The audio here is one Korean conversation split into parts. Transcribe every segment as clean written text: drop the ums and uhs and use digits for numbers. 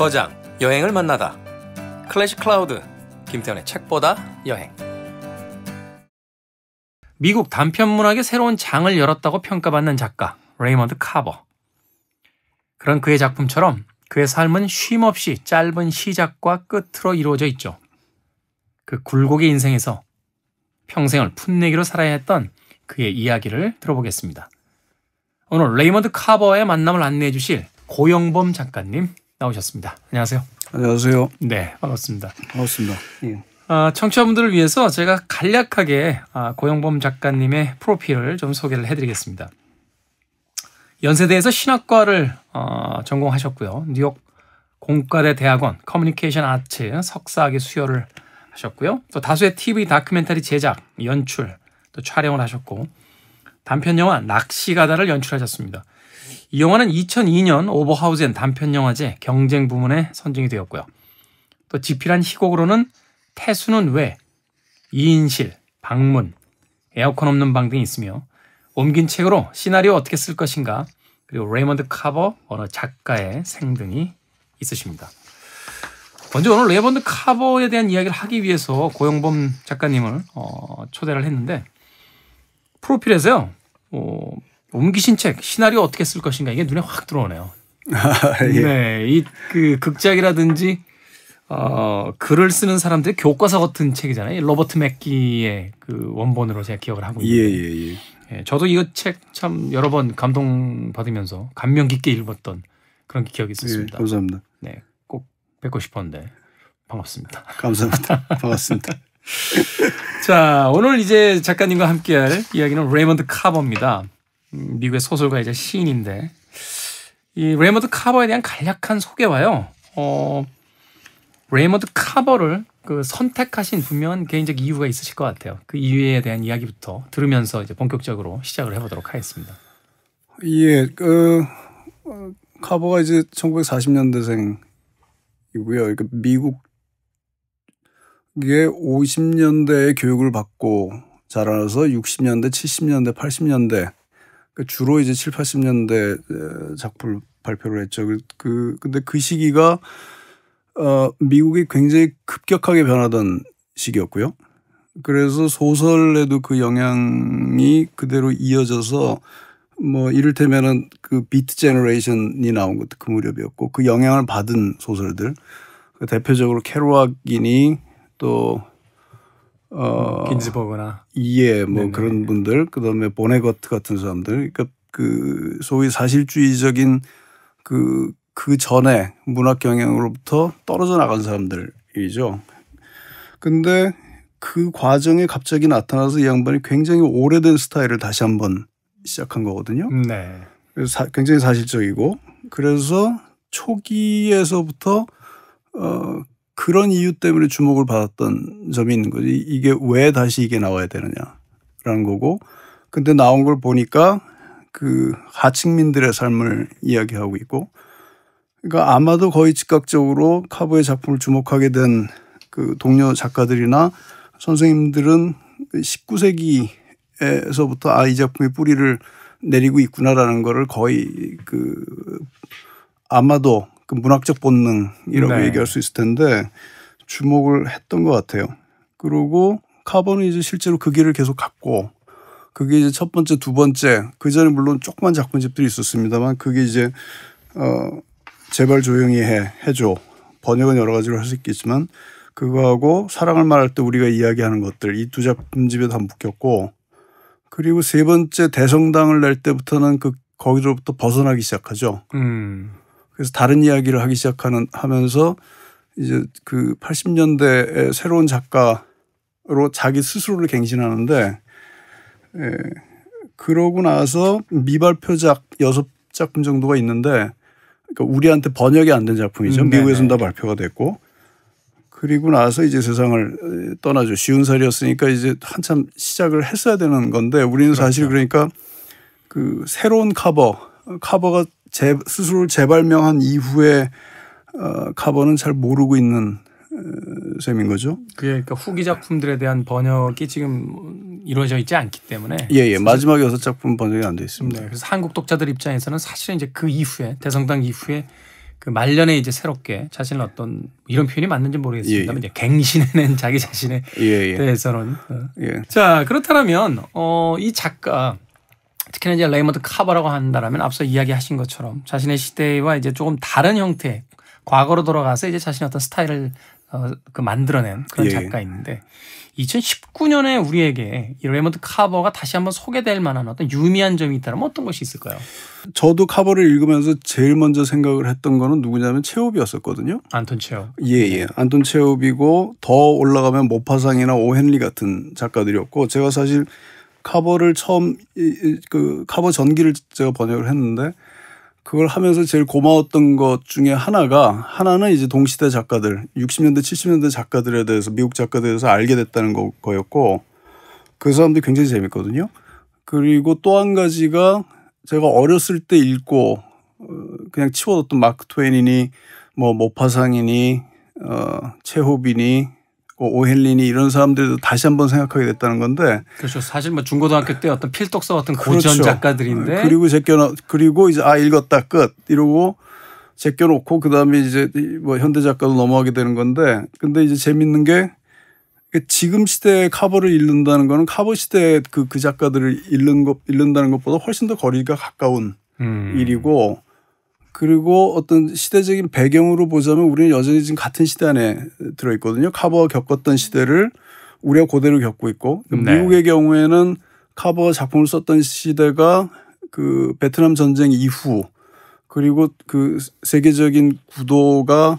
거장, 여행을 만나다. 클래식 클라우드, 김태현의 책보다 여행. 미국 단편문학의 새로운 장을 열었다고 평가받는 작가 레이먼드 카버. 그런 그의 작품처럼 그의 삶은 쉼없이 짧은 시작과 끝으로 이루어져 있죠. 그 굴곡의 인생에서 평생을 풋내기로 살아야 했던 그의 이야기를 들어보겠습니다. 오늘 레이먼드 카버의 만남을 안내해 주실 고영범 작가님 나오셨습니다. 안녕하세요. 안녕하세요. 네, 반갑습니다. 반갑습니다. 예. 청취자분들을 위해서 제가 간략하게 고영범 작가님의 프로필을 좀 소개를 해드리겠습니다. 연세대에서 신학과를 전공하셨고요. 뉴욕 공과대 대학원 커뮤니케이션 아트 석사학위 수여를 하셨고요. 또 다수의 TV 다큐멘터리 제작, 연출, 또 촬영을 하셨고 단편영화 낚시가다를 연출하셨습니다. 이 영화는 2002년 오버하우젠 단편영화제 경쟁 부문에 선정이 되었고요. 또 지필한 희곡으로는 태수는 왜, 이인실, 방문, 에어컨 없는 방 등이 있으며 옮긴 책으로 시나리오 어떻게 쓸 것인가 그리고 레이먼드 카버 어느 작가의 생 등이 있으십니다. 먼저 오늘 레이먼드 카버에 대한 이야기를 하기 위해서 고영범 작가님을 초대를 했는데 프로필에서요. 옮기신 책 시나리오 어떻게 쓸 것인가 이게 눈에 확 들어오네요. 예. 네, 이 그 극작이라든지 글을 쓰는 사람들의 교과서 같은 책이잖아요. 로버트 맥기의 그 원본으로 제가 기억을 하고 있는데, 예, 저도 이거 책 참 여러 번 감동받으면서 감명 깊게 읽었던 그런 기억이 있었습니다. 예, 감사합니다. 네, 꼭 뵙고 싶었는데 반갑습니다. 감사합니다. 반갑습니다. 자, 오늘 이제 작가님과 함께할 이야기는 레이먼드 카버입니다. 미국의 소설가이자 시인인데 이 레이먼드 카버에 대한 간략한 소개와요. 레이먼드 카버를 선택하신 분명한 개인적 이유가 있으실 것 같아요. 그 이유에 대한 이야기부터 들으면서 이제 본격적으로 시작을 해보도록 하겠습니다. 예, 카버가 이제 1940년대생이고요. 그러니까 미국의 50년대의 교육을 받고 자라나서 60년대, 70년대, 80년대 주로 이제 7, 80년대 작품을 발표를 했죠. 근데 그 시기가 미국이 굉장히 급격하게 변하던 시기였고요. 그래서 소설에도 그 영향이 그대로 이어져서 뭐 이를테면은 그 비트 제너레이션이 나온 것도 그 무렵이었고 그 영향을 받은 소설들 대표적으로 케루악이니 또 긴즈버그나 예, 뭐 네네. 그런 분들 그다음에 보네거트 같은 사람들 그러니까 그 소위 사실주의적인 그 전에 문학 경향으로부터 떨어져 나간 사람들이죠. 근데 그 과정에 갑자기 나타나서 이 양반이 굉장히 오래된 스타일을 다시 한번 시작한 거거든요. 네. 그래서 굉장히 사실적이고 그래서 초기에서부터 그런 이유 때문에 주목을 받았던 점이 있는 거지. 이게 왜 다시 이게 나와야 되느냐라는 거고. 근데 나온 걸 보니까 그 하층민들의 삶을 이야기하고 있고. 그러니까 아마도 거의 즉각적으로 카버의 작품을 주목하게 된 그 동료 작가들이나 선생님들은 19세기에서부터 이 작품의 뿌리를 내리고 있구나라는 거를 거의 아마도 그 문학적 본능이라고 네. 얘기할 수 있을 텐데 주목을 했던 것 같아요. 그리고 카버는 이제 실제로 그 길을 계속 갔고 그게 이제 첫 번째, 두 번째 그 전에 물론 조그만 작품집들이 있었습니다만 그게 이제 제발 조용히 해줘. 번역은 여러 가지로 할 수 있겠지만 그거하고 사랑을 말할 때 우리가 이야기하는 것들 이 두 작품집에 다 묶였고 그리고 세 번째 대성당을 낼 때부터는 거기로부터 벗어나기 시작하죠. 그래서 다른 이야기를 하기 하면서 이제 그 80년대의 새로운 작가로 자기 스스로를 갱신하는데 그러고 나서 미발표작 6작품 정도가 있는데 그러니까 우리한테 번역이 안 된 작품이죠. 미국에서는 다 발표가 됐고 그리고 나서 이제 세상을 떠나죠. 쉬운 살이었으니까 이제 한참 시작을 했어야 되는 건데 우리는 그렇죠. 사실 그러니까 그 새로운 카버가 스스로를 재발명한 이후에 카버는 잘 모르고 있는 셈인 거죠. 그러니까 후기 작품들에 대한 번역이 지금 이루어져 있지 않기 때문에 예. 마지막 6작품 번역이 안 돼 있습니다. 네, 그래서 한국 독자들 입장에서는 사실은 이제 그 이후에 대성당 이후에 그 말년에 이제 새롭게 자신을 어떤 이런 표현이 맞는지 모르겠습니다만 예. 이제 갱신해낸 자기 자신에 예. 대해서는 예. 자 그렇다면 이 작가 특히나 이제 레이먼드 카버라고 한다라면 앞서 이야기하신 것처럼 자신의 시대와 이제 조금 다른 형태 과거로 돌아가서 이제 자신의 어떤 스타일을 그 만들어낸 그런 예. 작가인데 2019년에 우리에게 이 레이먼드 카버가 다시 한번 소개될 만한 어떤 유의미한 점이 있다면 어떤 것이 있을까요? 저도 카버를 읽으면서 제일 먼저 생각을 했던 거는 누구냐면 체홉이었었거든요. 안톤 체홉. 예. 안톤 체홉이고 더 올라가면 모파상이나 오헨리 같은 작가들이었고 제가 사실 카버를 처음 그 카버 전기를 제가 번역을 했는데 그걸 하면서 제일 고마웠던 것 중에 하나는 이제 동시대 작가들 60년대 70년대 작가들에 대해서 미국 작가들에 대해서 알게 됐다는 거였고 그 사람들이 굉장히 재밌거든요. 그리고 또 한 가지가 제가 어렸을 때 읽고 그냥 치워뒀던 마크 트웨인이니 뭐 모파상이니 체홉이니 오헨리니 이런 사람들도 다시 한번 생각하게 됐다는 건데. 그렇죠. 사실 뭐 중고등학교 때 어떤 필독서 같은 고전 그렇죠. 작가들인데. 그리고 이제 읽었다 끝 이러고 제껴놓고 그다음에 이제 뭐 현대 작가도 넘어가게 되는 건데. 근데 이제 재밌는 게 지금 시대의 카버를 읽는다는 거는 카버 시대의 그 작가들을 읽는다는 것보다 훨씬 더 거리가 가까운 일이고. 그리고 어떤 시대적인 배경으로 보자면 우리는 여전히 지금 같은 시대 안에 들어있거든요. 카버가 겪었던 시대를 우리가 그대로 겪고 있고 네. 미국의 경우에는 카버가 작품을 썼던 시대가 그 베트남 전쟁 이후 그리고 그 세계적인 구도가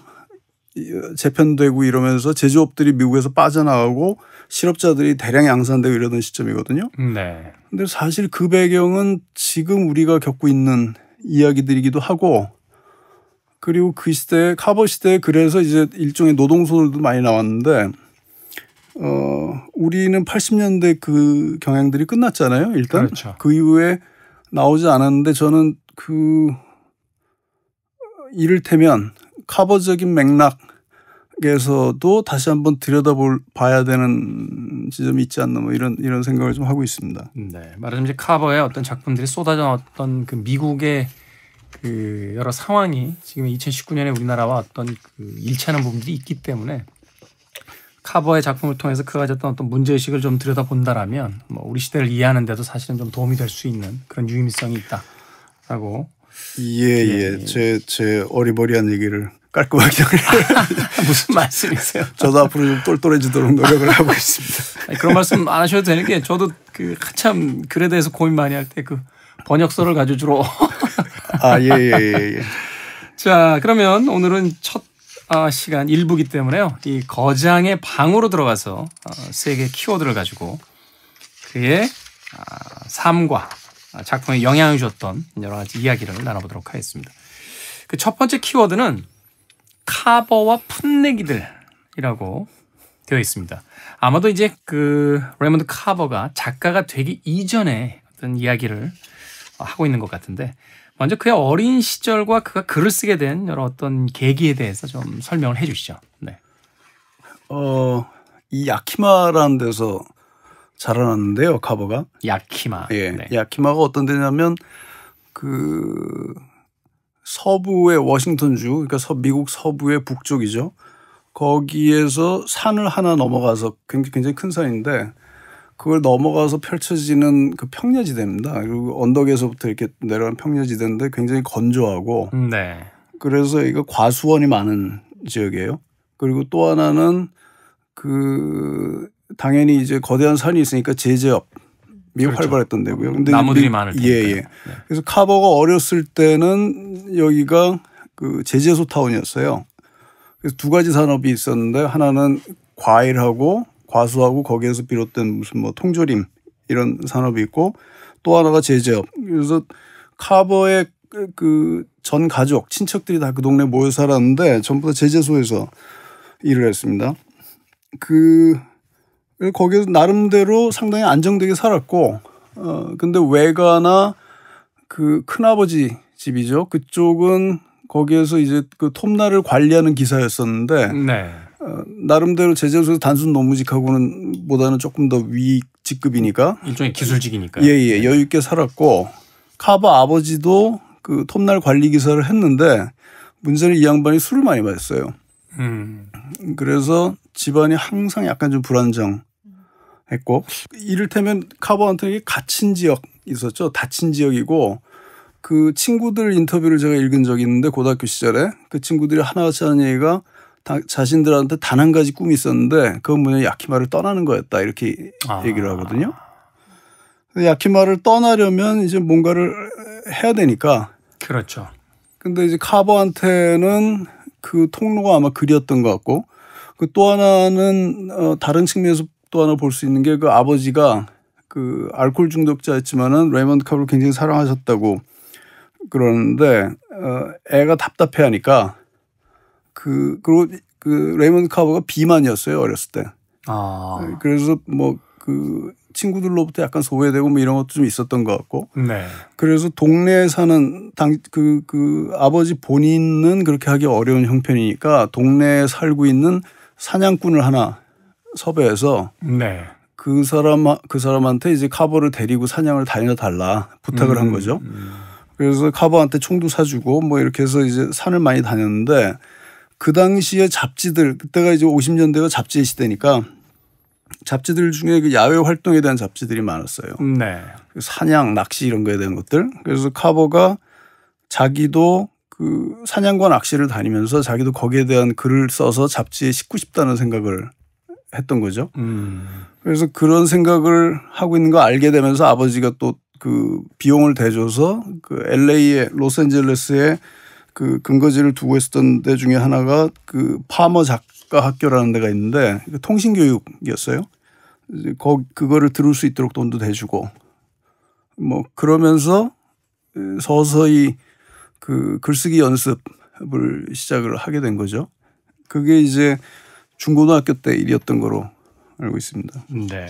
재편되고 이러면서 제조업들이 미국에서 빠져나가고 실업자들이 대량 양산되고 이러던 시점이거든요. 네. 근데 사실 그 배경은 지금 우리가 겪고 있는 이야기들이기도 하고 그리고 그 시대에 카버 시대에 그래서 이제 일종의 노동소설도 많이 나왔는데 우리는 80년대 그 경향들이 끝났잖아요. 일단 그렇죠. 그 이후에 나오지 않았는데 저는 그 이를테면 카버적인 맥락에서도 다시 한번 들여다봐야 되는 지점이 있지 않나 뭐 이런 생각을 좀 하고 있습니다. 네, 말하자면 이제 카버의 어떤 작품들이 쏟아져 나왔던 그 미국의 그 여러 상황이 지금 2019년에 우리나라와 어떤 그 일치하는 부분들이 있기 때문에 카버의 작품을 통해서 그가 가졌던 어떤 문제의식을 좀 들여다본다라면 뭐 우리 시대를 이해하는 데도 사실은 좀 도움이 될 수 있는 그런 유의미성이 있다라고. 예. 제 어리버리한 얘기를 깔끔하게 무슨 말씀이세요? 저도 앞으로 좀 똘똘해지도록 노력을 하고 있습니다. 그런 말씀 안 하셔도 되는 게 저도 그 한참 글에 대해서 고민 많이 할 때 그 번역서를 가지고 주로 예. 자, 그러면 오늘은 첫 시간 1부기 때문에요. 이 거장의 방으로 들어가서 세 개의 키워드를 가지고 그의 삶과 작품에 영향을 줬던 여러 가지 이야기를 나눠보도록 하겠습니다. 그 첫 번째 키워드는 카버와 풋내기들이라고 되어 있습니다. 아마도 이제 그 레이먼드 카버가 작가가 되기 이전에 어떤 이야기를 하고 있는 것 같은데 먼저 그의 어린 시절과 그가 글을 쓰게 된 여러 어떤 계기에 대해서 좀 설명을 해 주시죠. 네. 이 야키마라는 데서 자라났는데요, 카버가. 야키마. 예. 네. 야키마가 어떤 데냐면 그 서부의 워싱턴주, 그러니까 미국 서부의 북쪽이죠. 거기에서 산을 하나 넘어가서 굉장히 큰 산인데 그걸 넘어가서 펼쳐지는 그 평야지대입니다. 그리고 언덕에서부터 이렇게 내려가는 평야지대인데 굉장히 건조하고 네. 그래서 이거 과수원이 많은 지역이에요. 그리고 또 하나는 그 당연히 이제 거대한 산이 있으니까 제재업 미국 그렇죠. 활발했던 데고요. 근데 나무들이 많을 테니까. 예. 네. 그래서 카버가 어렸을 때는 여기가 그 제재소 타운이었어요. 그래서 두 가지 산업이 있었는데 하나는 과일하고 과수하고 거기에서 비롯된 무슨 뭐 통조림 이런 산업이 있고 또 하나가 제재업. 그래서 카버의 그 전 가족 친척들이 다 그 동네에 모여 살았는데 전부 다 제재소에서 일을 했습니다. 거기서 나름대로 상당히 안정되게 살았고 근데 외가나 그 큰아버지 집이죠. 그쪽은 거기에서 이제 그 톱날을 관리하는 기사였었는데 네. 나름대로 제재소에서 단순 노무직하고는 보다는 조금 더 위 직급이니까 일종의 기술직이니까. 예, 여유 있게 살았고 카버 아버지도 그 톱날 관리 기사를 했는데 문제는 이 양반이 술을 많이 마셨어요. 그래서 집안이 항상 약간 좀 불안정했고, 이를테면 카버 헌터에게 갇힌 지역 있었죠. 닫힌 지역이고, 그 친구들 인터뷰를 제가 읽은 적이 있는데 고등학교 시절에 그 친구들이 하나같이 하는 얘기가 자신들한테 단 한 가지 꿈이 있었는데 그건 뭐냐, 야키마를 떠나는 거였다, 이렇게 얘기를 하거든요. 야키마를 떠나려면 이제 뭔가를 해야 되니까. 그렇죠. 근데 이제 카버한테는 그 통로가 아마 글이었던 것 같고, 그 또 하나는 다른 측면에서 또 하나 볼 수 있는 게 그 아버지가 그 알코올 중독자였지만은 레이먼드 카버를 굉장히 사랑하셨다고 그러는데 애가 답답해하니까 그리고 그 레이먼드 카버가 비만이었어요, 어렸을 때. 그래서 뭐 그 친구들로부터 약간 소외되고 뭐 이런 것도 좀 있었던 것 같고. 네. 그래서 동네에 사는 그 아버지 본인은 그렇게 하기 어려운 형편이니까 동네에 살고 있는 사냥꾼을 하나 섭외해서 네. 그 사람한테 이제 카버를 데리고 사냥을 다녀 달라 부탁을 한 거죠. 그래서 카버한테 총도 사주고 뭐 이렇게 해서 이제 산을 많이 다녔는데, 그 당시에 잡지들, 그때가 이제 50년대가 잡지의 시대니까 잡지들 중에 그 야외 활동에 대한 잡지들이 많았어요. 네. 사냥, 낚시 이런 거에 대한 것들. 그래서 카버가 자기도 그 사냥과 낚시를 다니면서 자기도 거기에 대한 글을 써서 잡지에 싣고 싶다는 생각을 했던 거죠. 그래서 그런 생각을 하고 있는 거 알게 되면서 아버지가 또 그 비용을 대줘서 그 LA의 로스앤젤레스에 그 근거지를 두고 있었던 데 중에 하나가 그 파머 작가 학교라는 데가 있는데 통신교육이었어요. 그거를 들을 수 있도록 돈도 대주고 뭐 그러면서 서서히 그 글쓰기 연습을 시작을 하게 된 거죠. 그게 이제 중고등학교 때 일이었던 거로 알고 있습니다. 네.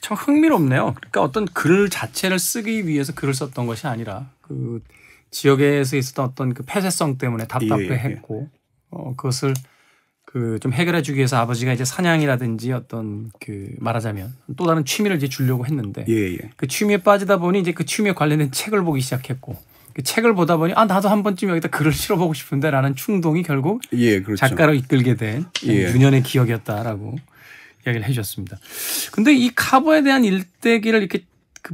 참 흥미롭네요. 그러니까 어떤 글 자체를 쓰기 위해서 글을 썼던 것이 아니라 그 지역에서 있었던 어떤 그 폐쇄성 때문에 답답해했고 그것을 그 좀 해결해 주기 위해서 아버지가 이제 사냥이라든지 어떤 그 말하자면 또 다른 취미를 이제 주려고 했는데 그 취미에 빠지다 보니 이제 그 취미에 관련된 책을 보기 시작했고, 그 책을 보다 보니 나도 한 번쯤 여기다 글을 실어보고 싶은데라는 충동이 결국 그렇죠. 작가로 이끌게 된 유년의 기억이었다라고 이야기를 해주셨습니다. 근데 이 카버에 대한 일대기를 이렇게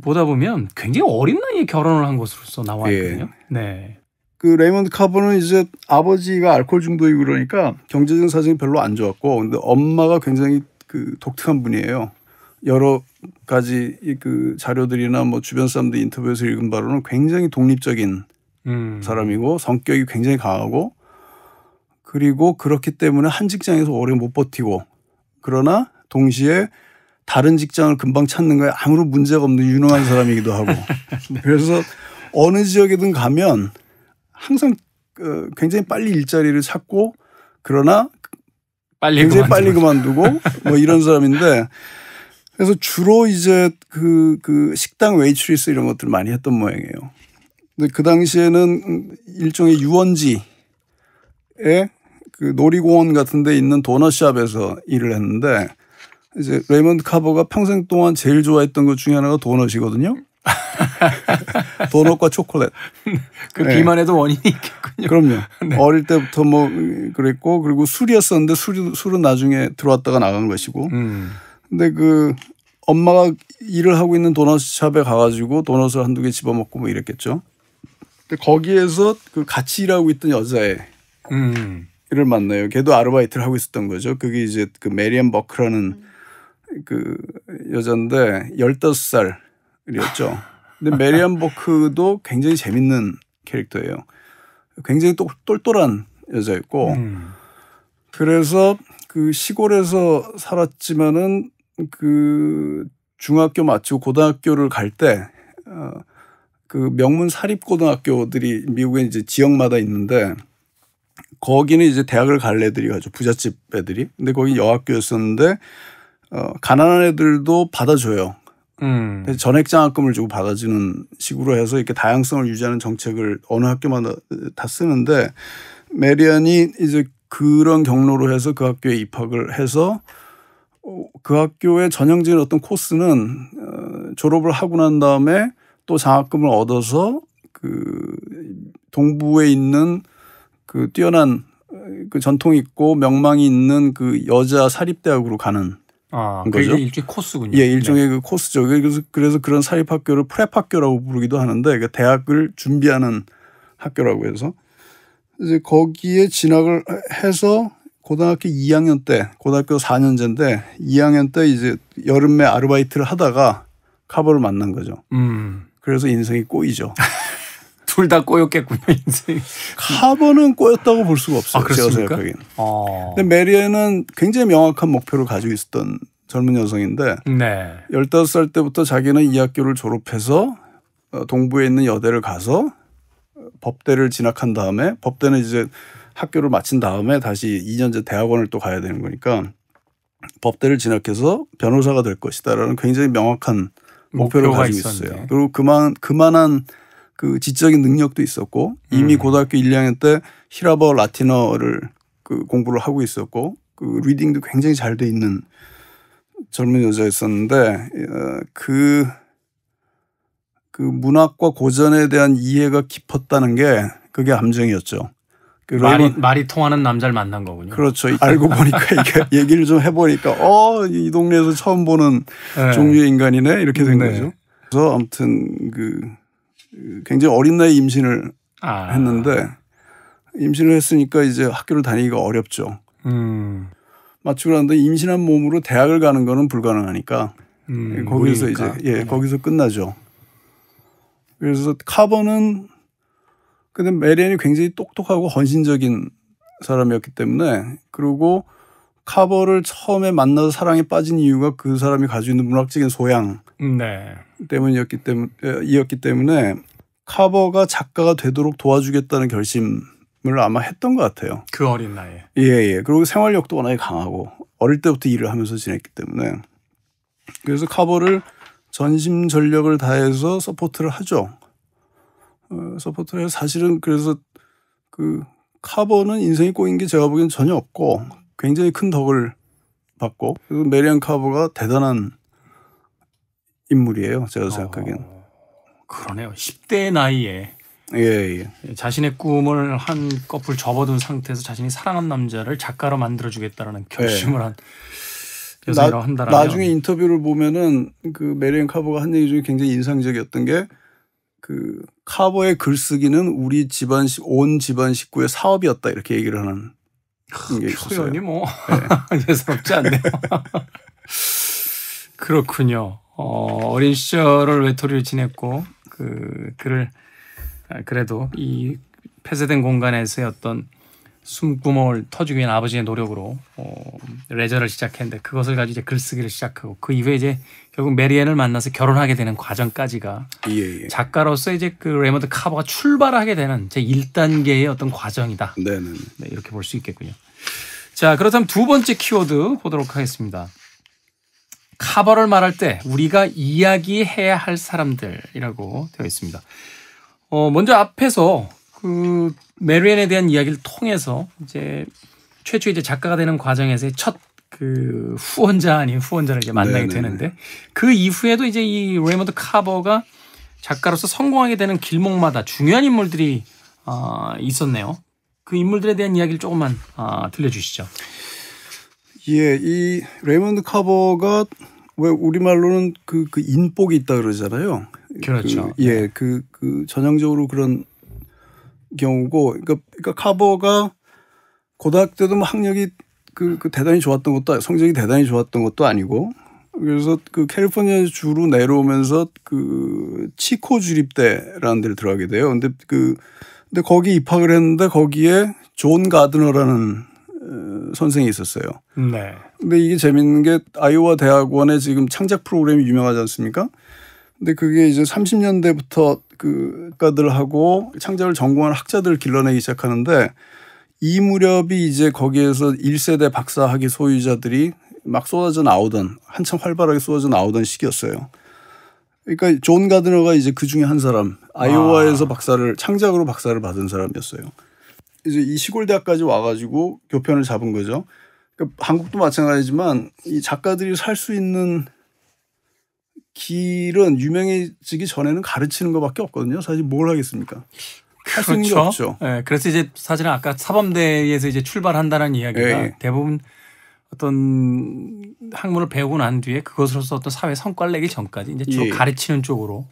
보다 보면 굉장히 어린 나이에 결혼을 한 것으로서 나와 있거든요. 네. 그 레이먼드 카버는 이제 아버지가 알코올 중독이고 그러니까 경제적인 사정이 별로 안 좋았고, 근데 엄마가 굉장히 그 독특한 분이에요. 여러 가지 그 자료들이나 뭐 주변 사람들 인터뷰에서 읽은 바로는 굉장히 독립적인 사람이고 성격이 굉장히 강하고, 그리고 그렇기 때문에 한 직장에서 오래 못 버티고, 그러나 동시에 다른 직장을 금방 찾는 거에 아무런 문제가 없는 유능한 사람이기도 하고 네. 그래서 어느 지역에든 가면 항상 굉장히 빨리 일자리를 찾고, 그러나 굉장히 빨리 그만두고 뭐 이런 사람인데, 그래서 주로 이제 그 식당 웨이트리스 이런 것들을 많이 했던 모양이에요. 근데 그 당시에는 일종의 유원지에 그 놀이공원 같은 데 있는 도넛샵에서 일을 했는데, 이제 레이먼드 카버가 평생 동안 제일 좋아했던 것 중에 하나가 도넛이거든요. 도넛과 초콜릿. 그 비만에도 원인이 있겠군요. 그럼요. 네. 어릴 때부터 뭐 그랬고, 그리고 술이었었는데 술은 나중에 들어왔다가 나간 것이고. 근데 그 엄마가 일을 하고 있는 도넛샵에 가가지고 도넛을 한두 개 집어먹고 뭐 이랬겠죠. 근데 거기에서 그 같이 일하고 있던 여자애를 만나요. 걔도 아르바이트를 하고 있었던 거죠. 그게 이제 그 메리앤 버크라는 그 여자인데 15살이었죠. 근데 메리앤 버크도 굉장히 재밌는 캐릭터예요. 굉장히 똘똘한 여자였고, 그래서 그 시골에서 살았지만은 그 중학교 마치고 고등학교를 갈 때 그 명문 사립고등학교들이 미국에 이제 지역마다 있는데, 거기는 이제 대학을 갈 애들이 가죠. 부잣집 애들이. 근데 거기 여학교였었는데 가난한 애들도 받아줘요. 전액 장학금을 주고 받아주는 식으로 해서 이렇게 다양성을 유지하는 정책을 어느 학교마다 다 쓰는데, 메리안이 이제 그런 경로로 해서 그 학교에 입학을 해서 그 학교의 전형적인 어떤 코스는 졸업을 하고 난 다음에 또 장학금을 얻어서 그 동부에 있는 그 뛰어난 그 전통 있고 명망이 있는 그 여자 사립대학으로 가는 거죠. 그게 일종의 코스군요. 예, 일종의 그 코스죠. 그래서 그런 사립학교를 프랩학교라고 부르기도 하는데 그러니까 대학을 준비하는 학교라고 해서 이제 거기에 진학을 해서 고등학교 2학년 때, 고등학교 4년제인데 2학년 때 이제 여름에 아르바이트를 하다가 카버를 만난 거죠. 그래서 인생이 꼬이죠. 둘 다 꼬였겠군요, 인생. 카버는 꼬였다고 볼 수가 없어요. 제가 생각하기엔. 근데 메리앤은 굉장히 명확한 목표를 가지고 있었던 젊은 여성인데 네. 15살 때부터 자기는 이 학교를 졸업해서 동부에 있는 여대를 가서 법대를 진학한 다음에 법대는 이제 학교를 마친 다음에 다시 2년제 대학원을 또 가야 되는 거니까 법대를 진학해서 변호사가 될 것이다라는 굉장히 명확한 목표를 가지고 있었어요. 그리고 그만한 그 지적인 능력도 있었고 이미 고등학교 1, 2학년 때 히라버 라틴어를 그 공부를 하고 있었고 그 리딩도 굉장히 잘 돼 있는 젊은 여자였었는데 그 문학과 고전에 대한 이해가 깊었다는 게 그게 함정이었죠. 말이 통하는 남자를 만난 거군요. 그렇죠. 알고 보니까 이게 얘기를 좀 해보니까 이 동네에서 처음 보는 네. 종류의 인간이네 이렇게 된 네. 거죠. 그래서 아무튼 굉장히 어린 나이에 임신을 했는데 임신을 했으니까 이제 학교를 다니기가 어렵죠. 마치 그런데 임신한 몸으로 대학을 가는 거는 불가능하니까 거기서 무리니까. 이제 거기서 끝나죠. 그래서 카버는 근데 메리앤이 굉장히 똑똑하고 헌신적인 사람이었기 때문에 그리고 카버를 처음에 만나서 사랑에 빠진 이유가 그 사람이 가지고 있는 문학적인 소양 때문이었기 때문에 카버가 작가가 되도록 도와주겠다는 결심을 아마 했던 것 같아요. 그 어린 나이에. 예. 그리고 생활력도 워낙에 강하고 어릴 때부터 일을 하면서 지냈기 때문에 그래서 카버를 전심전력을 다해서 서포트를 하죠. 서포트를 해서 사실은 그래서 그 카버는 인생이 꼬인 게 제가 보기엔 전혀 없고 굉장히 큰 덕을 받고 그리고 메리앤 카버가 대단한 인물이에요. 제가 생각하기엔. 그러네요. 10대 나이에 예. 자신의 꿈을 한꺼풀 접어둔 상태에서 자신이 사랑한 남자를 작가로 만들어주겠다는 결심을 한 여성이라고 한다라면 나중에 인터뷰를 보면은 그 메리앤 카버가 한 얘기 중에 굉장히 인상적이었던 게 그 카버의 글쓰기는 우리 온 집안 식구의 사업이었다 이렇게 얘기를 하는 게 있었어요. 표현이 예사롭지 않네요. 그렇군요. 어린 시절을 외톨이를 지냈고 그를 그래도 이 폐쇄된 공간에서의 어떤 숨구멍을 터주기 위한 아버지의 노력으로 레저를 시작했는데 그것을 가지고 이제 글쓰기를 시작하고 그 이후에 이제 결국 메리앤을 만나서 결혼하게 되는 과정까지가 작가로서 이제 그 레이먼드 카버가 출발하게 되는 제 1단계의 어떤 과정이다. 네, 이렇게 볼 수 있겠군요. 자, 그렇다면 두 번째 키워드 보도록 하겠습니다. 카버를 말할 때 우리가 이야기해야 할 사람들이라고 되어 있습니다. 먼저 앞에서 그 메리앤에 대한 이야기를 통해서 이제 최초에 이제 작가가 되는 과정에서의 첫 그 후원자 아닌 후원자를 이제 만나게 되는데 그 이후에도 이제 이 레이먼드 카버가 작가로서 성공하게 되는 길목마다 중요한 인물들이 있었네요. 그 인물들에 대한 이야기를 조금만 들려주시죠. 예, 이 레이먼드 카버가 왜 우리말로는 그 인복이 있다 그러잖아요. 그렇죠. 그 전형적으로 그런 경우고, 그러니까 카버가 고등학교 때도 뭐 학력이 대단히 좋았던 것도 성적이 대단히 좋았던 것도 아니고, 그래서 그 캘리포니아 주로 내려오면서 그 치코 주립대라는 데를 들어가게 돼요. 근데 거기 입학을 했는데 거기에 존 가드너라는 선생이 있었어요. 네. 근데 이게 재밌는 게 아이오와 대학원의 지금 창작 프로그램이 유명하지 않습니까? 근데 그게 이제 30년대부터 그 학과들하고 창작을 전공한 학자들을 길러내기 시작하는데 이 무렵이 이제 거기에서 1세대 박사학위 소유자들이 막 쏟아져 나오던 한참 활발하게 쏟아져 나오던 시기였어요. 그러니까 존 가드너가 이제 그 중에 한 사람 아이오와에서 창작으로 박사를 받은 사람이었어요. 이제 이 시골 대학까지 와가지고 교편을 잡은 거죠. 그러니까 한국도 마찬가지지만 이 작가들이 살 수 있는 길은 유명해지기 전에는 가르치는 것밖에 없거든요. 사실 뭘 하겠습니까? 할 수 있는 게 없죠. 네, 그래서 이제 사실은 아까 사범대에서 이제 출발한다는 이야기가 예. 대부분 어떤 학문을 배우고 난 뒤에 그것으로서 어떤 사회 성과를 내기 전까지 이제 주로 예. 가르치는 쪽으로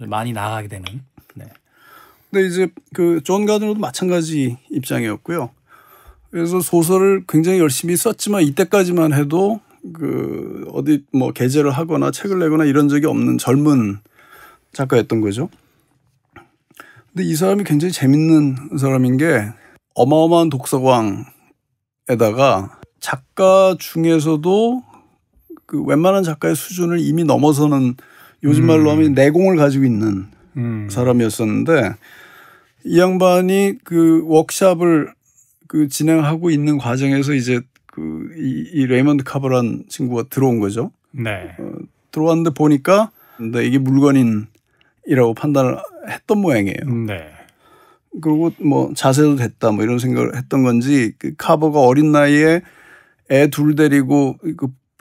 많이 나가게 되는. 네. 근데 이제 그 존 가드너도 마찬가지 입장이었고요. 그래서 소설을 굉장히 열심히 썼지만 이때까지만 해도 그 어디 뭐 게재를 하거나 책을 내거나 이런 적이 없는 젊은 작가였던 거죠. 근데 이 사람이 굉장히 재밌는 사람인 게 어마어마한 독서광에다가 작가 중에서도 그 웬만한 작가의 수준을 이미 넘어서는 요즘 말로 하면 내공을 가지고 있는 사람이었었는데 이 양반이 그 워크숍을 그 진행하고 있는 과정에서 이제 그 이 레이먼드 카버란 친구가 들어온 거죠. 네. 들어왔는데 보니까 근데 이게 물건인이라고 판단을 했던 모양이에요. 네. 그리고 뭐 자세도 됐다 뭐 이런 생각을 했던 건지 그 카버가 어린 나이에 애 둘 데리고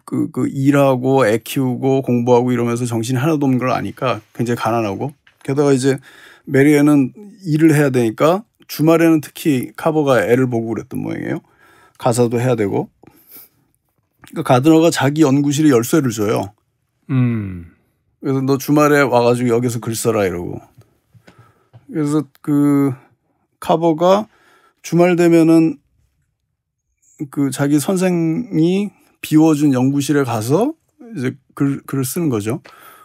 그 일하고 애 키우고 공부하고 이러면서 정신이 하나도 없는 걸 아니까 굉장히 가난하고 게다가 이제 메리애는 일을 해야 되니까 주말에는 특히 카버가 애를 보고 그랬던 모양이에요. 가사도 해야 되고. 그러니까 가드너가 자기 연구실에 열쇠를 줘요. 그래서 너 주말에 와가지고 여기서 글 써라 이러고. 그래서 그 카버가 주말 되면은 그 자기 선생이 비워준 연구실에 가서 이제 글을 쓰는 거죠.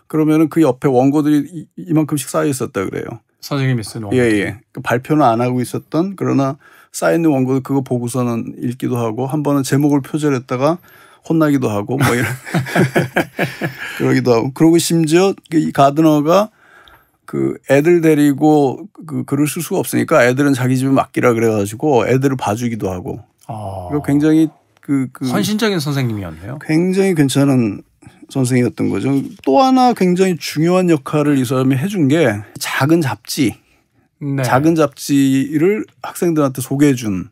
그러면은 그 옆에 원고들이 이만큼씩 쌓여 있었다 그래요. 선생님이 쓴 원고. 예. 그 발표는 안 하고 있었던 그러나 쌓여 있는 원고들 그거 보고서는 읽기도 하고 한 번은 제목을 표절했다가 혼나기도 하고 뭐 이런 그러기도 하고 그러고 심지어 이 가드너가 그 애들 데리고 그 글을 쓸 수가 없으니까 애들은 자기 집에 맡기라 그래가지고 애들을 봐주기도 하고. 굉장히 그 헌신적인 선생님이었네요. 굉장히 괜찮은 선생이었던 거죠. 또 하나 굉장히 중요한 역할을 이 사람이 해준 게 작은 잡지, 네. 작은 잡지를 학생들한테 소개해 준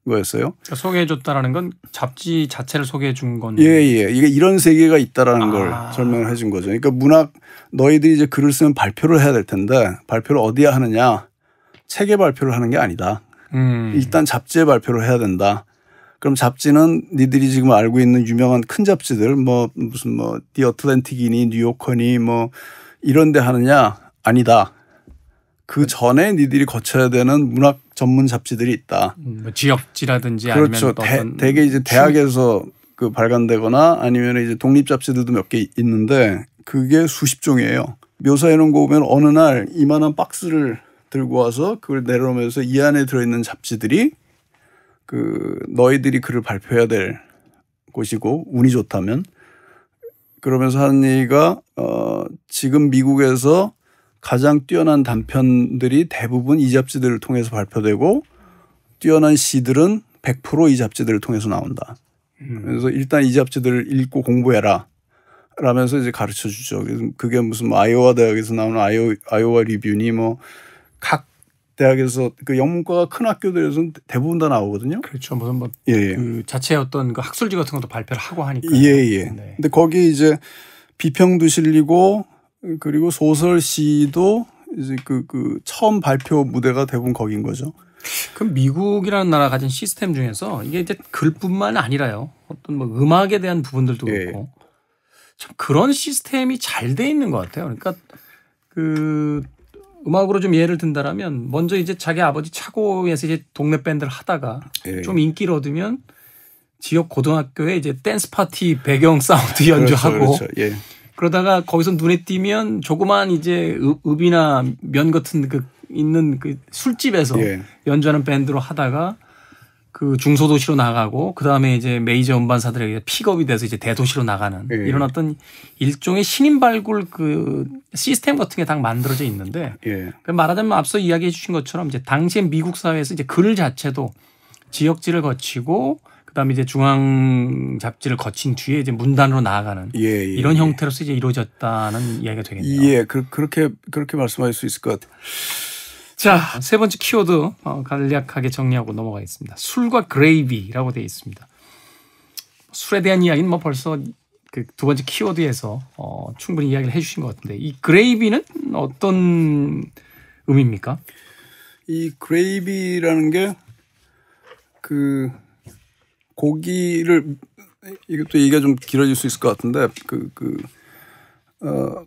거였어요. 그러니까 소개해 줬다라는 건 잡지 자체를 소개해 준 건. 예. 이게 이런 세계가 있다라는 걸 설명을 해 준 거죠. 그러니까 문학 너희들이 이제 글을 쓰면 발표를 해야 될 텐데 발표를 어디에 하느냐? 책에 발표를 하는 게 아니다. 일단 잡지에 발표를 해야 된다. 그럼 잡지는 니들이 지금 알고 있는 유명한 큰 잡지들 뭐 무슨 뭐 디 어틀랜틱이니 뉴요커니 뭐 이런 데 하느냐? 아니다. 그 전에 니들이 거쳐야 되는 문학 전문 잡지들이 있다. 뭐 지역지라든지 그렇죠. 아니면 대개 이제 대학에서 그 발간되거나 아니면 이제 독립 잡지들도 몇 개 있는데 그게 수십 종이에요. 묘사해 놓은 거 보면 어느 날 이만한 박스를 들고 와서 그걸 내려오면서 이 안에 들어있는 잡지들이 그 너희들이 글을 발표해야 될 곳이고 운이 좋다면 그러면서 하는 얘기가 지금 미국에서 가장 뛰어난 단편들이 대부분 이 잡지들을 통해서 발표되고 뛰어난 시들은 100% 이 잡지들을 통해서 나온다. 그래서 일단 이 잡지들을 읽고 공부해라. 라면서 이제 가르쳐 주죠. 그게 무슨 뭐 아이오와 대학에서 나오는 아이오와 리뷰니 뭐 각 대학에서 그 영문과가 큰 학교들에서는 대부분 다 나오거든요. 그렇죠. 무슨 뭐 예. 그 자체 어떤 그 학술지 같은 것도 발표를 하고 하니까. 예. 네. 근데 거기 이제 비평도 실리고 그리고 소설 시도 이제 그 처음 발표 무대가 대부분 거긴 거죠. 그럼 미국이라는 나라 가진 시스템 중에서 이게 이제 글뿐만 아니라요. 어떤 뭐 음악에 대한 부분들도 그렇고 참 그런 시스템이 잘 돼 있는 것 같아요. 그러니까 그 음악으로 좀 예를 든다라면 먼저 이제 자기 아버지 차고에서 이제 동네 밴드를 하다가 좀 인기를 얻으면 지역 고등학교에 이제 댄스 파티 배경 사운드 연주하고 그렇죠. 예. 그러다가 거기서 눈에 띄면 조그만 이제 읍이나 면 같은 그 있는 그 술집에서 연주하는 밴드로 하다가 그 중소도시로 나가고 그다음에 이제 메이저 음반사들에게 픽업이 돼서 이제 대도시로 나가는 이런 어떤 일종의 신인 발굴 그 시스템 같은 게 다 만들어져 있는데 말하자면 앞서 이야기해 주신 것처럼 이제 당시에 미국 사회에서 이제 글 자체도 지역지를 거치고 그다음에 이제 중앙 잡지를 거친 뒤에 이제 문단으로 나아가는 이런 형태로서 이제 이루어졌다는 이야기가 되겠네요. 예, 그렇게 말씀하실 수 있을 것 같아요. 자, 세 번째 키워드 간략하게 정리하고 넘어가겠습니다. 술과 그레이비라고 되어 있습니다. 술에 대한 이야기는 뭐 벌써 그 두 번째 키워드에서 충분히 이야기를 해 주신 것 같은데 이 그레이비는 어떤 의미입니까? 이 그레이비라는 게 그 고기를 이것도 얘기가 좀 길어질 수 있을 것 같은데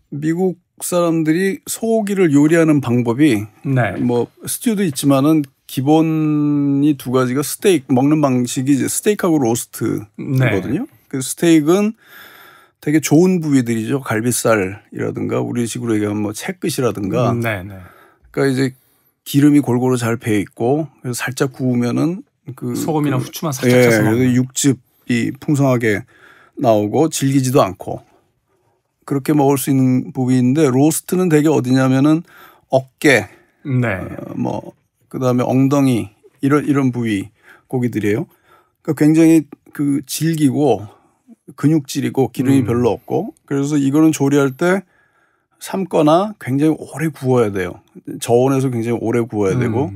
미국 사람들이 소고기를 요리하는 방법이 네. 뭐 스튜도 있지만은 기본이 두 가지가 스테이크 먹는 방식이 이제 스테이크하고 로스트거든요. 네. 그 스테이크는 되게 좋은 부위들이죠. 갈비살이라든가 우리식으로 얘기하면 뭐 채끝이라든가. 네, 네. 그러니까 이제 기름이 골고루 잘 배어 있고 그래서 살짝 구우면은 소금이나 후추만 살짝 쳐서 먹는. 육즙이 풍성하게 나오고 질기지도 않고 그렇게 먹을 수 있는 부위인데 로스트는 되게 어디냐면은 어깨, 네. 뭐 그다음에 엉덩이 이런 부위 고기들이에요. 그러니까 굉장히 그 질기고 근육질이고 기름이 별로 없고 그래서 이거는 조리할 때 삶거나 굉장히 오래 구워야 돼요. 저온에서 굉장히 오래 구워야 되고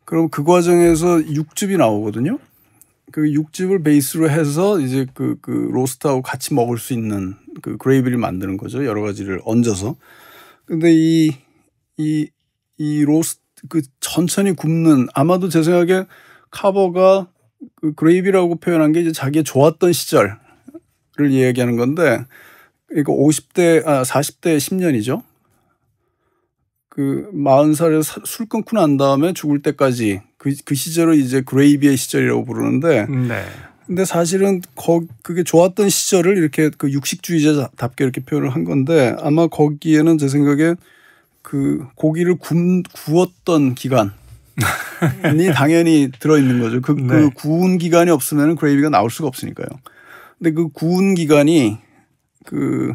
그럼 그 과정에서 육즙이 나오거든요. 그 육즙을 베이스로 해서 이제 그 로스트하고 같이 먹을 수 있는 그 그레이비를 만드는 거죠. 여러 가지를 얹어서. 근데 이 로스트 그 천천히 굽는 아마도 제 생각에 카버가 그 그레이비라고 표현한 게 이제 자기의 좋았던 시절을 이야기하는 건데 그러니까 40대 10년이죠. 그 40살에 술 끊고 난 다음에 죽을 때까지 그 시절을 이제 그레이비의 시절이라고 부르는데 네. 근데 사실은 그게 좋았던 시절을 이렇게 그 육식주의자답게 이렇게 표현을 한 건데 아마 거기에는 제 생각에 그 고기를 구웠던 기간이 당연히 들어있는 거죠. 그 구운 기간이 없으면 그레이비가 나올 수가 없으니까요. 근데 그 구운 기간이 그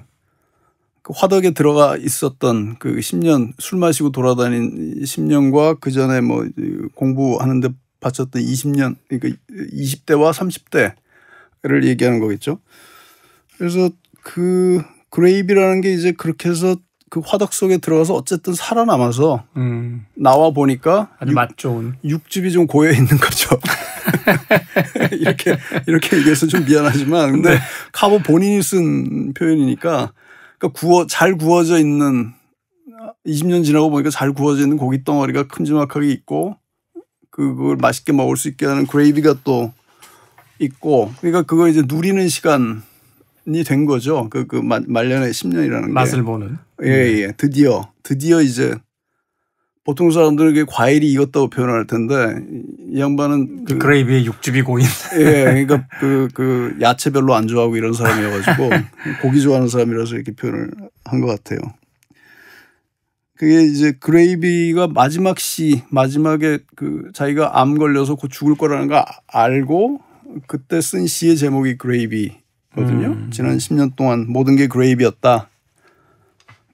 화덕에 들어가 있었던 그 10년 술 마시고 돌아다닌 10년과 그 전에 뭐 공부하는데 바쳤던 20년 그러니까 20대와 30대를 얘기하는 거겠죠. 그래서 그 그레이비라는 게 이제 그렇게 해서 그 화덕 속에 들어가서 어쨌든 살아남아서 나와 보니까 아주 맛 좋은 육즙이 좀 고여 있는 거죠. 이렇게 얘기해서 좀 미안하지만 근데 카보 본인이 쓴 표현이니까 그러니까 잘 구워져 있는 20년 지나고 보니까 잘 구워져 있는 고기 덩어리가 큼지막하게 있고 그걸 맛있게 먹을 수 있게 하는 그레이비가 또 있고 그러니까 그걸 이제 누리는 시간이 된 거죠. 말년의 10년이라는 게 맛을 보는. 예. 드디어 이제 보통 사람들에게 과일이 익었다고 표현할 텐데 이 양반은 그레이비에 육즙이 고인. 예, 그러니까 그 야채 별로 안 좋아하고 이런 사람이어가지고 고기 좋아하는 사람이라서 이렇게 표현을 한 것 같아요. 그게 이제 그레이비가 마지막에 그 자기가 암 걸려서 곧 죽을 거라는 거 알고 그때 쓴 시의 제목이 그레이비거든요. 지난 10년 동안 모든 게 그레이비였다.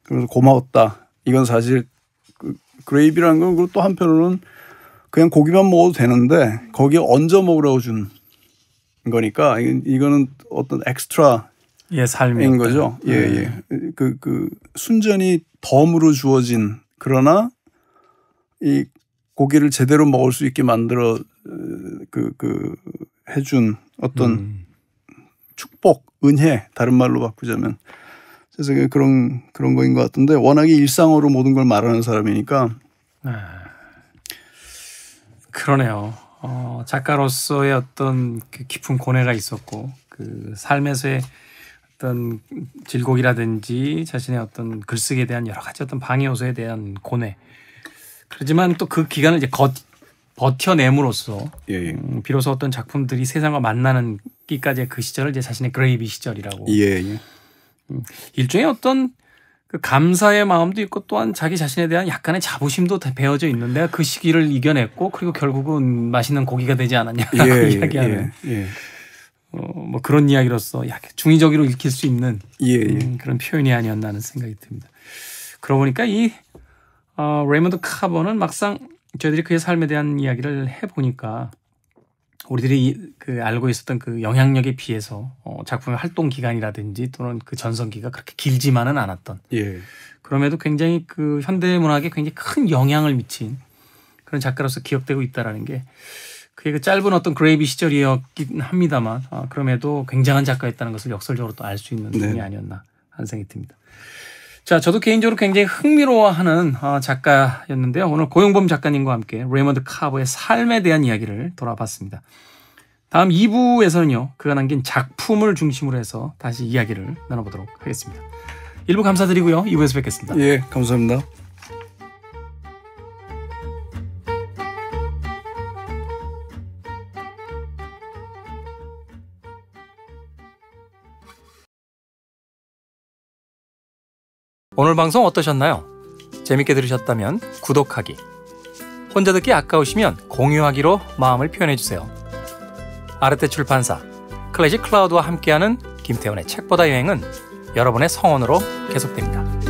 그래서 고마웠다. 이건 사실 그레이비라는 건 또 한편으로는 그냥 고기만 먹어도 되는데 거기에 얹어 먹으라고 준 거니까 이거는 어떤 엑스트라인 거죠. 예. 그 순전히 덤으로 주어진 그러나 이 고기를 제대로 먹을 수 있게 만들어 해준 어떤 축복, 은혜 다른 말로 바꾸자면 제 생각에 그런 거인 것 같은데 워낙에 일상어로 모든 걸 말하는 사람이니까. 그러네요. 작가로서의 어떤 그 깊은 고뇌가 있었고 그 삶에서의 어떤 질곡이라든지 자신의 어떤 글쓰기에 대한 여러 가지 어떤 방해 요소에 대한 고뇌. 그렇지만 또 그 기간을 이제 버텨냄으로써 비로소 어떤 작품들이 세상과 만나는 기까지의 그 시절을 이제 자신의 그레이비 시절이라고. 일종의 어떤 그 감사의 마음도 있고 또한 자기 자신에 대한 약간의 자부심도 배어져 있는데 그 시기를 이겨냈고 그리고 결국은 맛있는 고기가 되지 않았냐라고 이야기하는 뭐 그런 이야기로서 약간 중의적으로 읽힐 수 있는 그런 표현이 아니었나 하는 생각이 듭니다. 그러고 보니까 이 레이먼드 카버는 막상 저희들이 그의 삶에 대한 이야기를 해보니까 우리들이 그 알고 있었던 그 영향력에 비해서 작품의 활동 기간이라든지 또는 그 전성기가 그렇게 길지만은 않았던. 그럼에도 굉장히 그 현대 문학에 굉장히 큰 영향을 미친 그런 작가로서 기억되고 있다라는 게 그의 그 짧은 어떤 그레이비 시절이었긴 합니다만 그럼에도 굉장한 작가였다는 것을 역설적으로 또 알 수 있는 분이 아니었나 하는 생각이 듭니다. 자, 저도 개인적으로 굉장히 흥미로워하는 작가였는데요. 오늘 고용범 작가님과 함께 레이먼드 카버의 삶에 대한 이야기를 돌아봤습니다. 다음 2부에서는요. 그가 남긴 작품을 중심으로 해서 다시 이야기를 나눠보도록 하겠습니다. 1부 감사드리고요. 2부에서 뵙겠습니다. 예, 감사합니다. 오늘 방송 어떠셨나요? 재밌게 들으셨다면 구독하기, 혼자 듣기 아까우시면 공유하기로 마음을 표현해주세요. 아르테 출판사, 클래식 클라우드와 함께하는 김태훈의 책보다 여행은 여러분의 성원으로 계속됩니다.